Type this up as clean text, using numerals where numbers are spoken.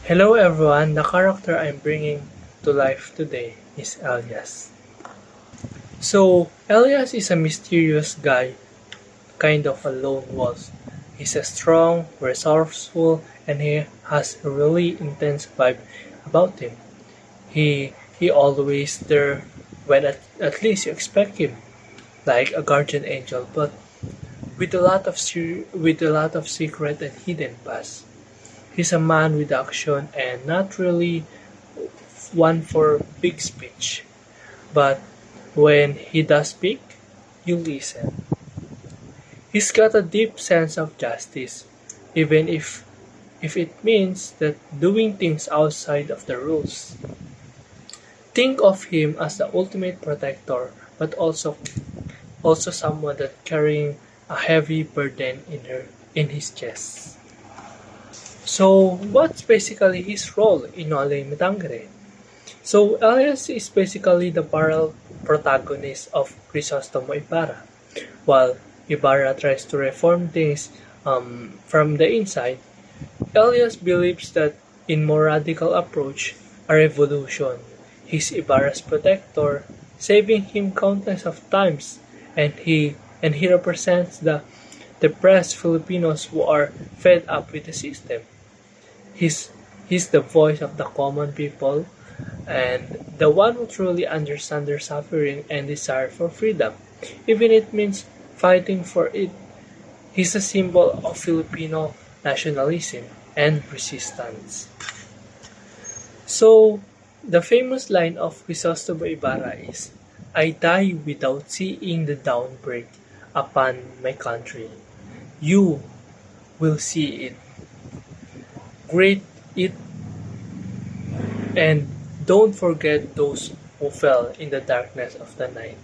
Hello everyone, the character I'm bringing to life today is Elias. So, Elias is a mysterious guy, kind of a lone wolf. He's a strong, resourceful, and he has a really intense vibe about him. He always there when at least you expect him, like a guardian angel, but with a lot of secret and hidden past. He's a man with action and not really one for big speech. But when he does speak, you listen. He's got a deep sense of justice, even if it means that doing things outside of the rules. Think of him as the ultimate protector, but also someone that carrying a heavy burden in his chest. So, what's basically his role in Ole Metangere? So, Elias is basically the parallel protagonist of Crisostomo Ibarra. While Ibarra tries to reform things from the inside, Elias believes that in more radical approach, a revolution. He's Ibarra's protector, saving him countless of times, and he represents the depressed Filipinos who are fed up with the system. He's he's the voice of the common people and the one who truly understands their suffering and desire for freedom, even it means fighting for it. He's a symbol of Filipino nationalism and resistance. So, the famous line of Crisostomo Ibarra is, I die without seeing the dawnbreak upon my country. You will see it. Great it and don't forget those who fell in the darkness of the night.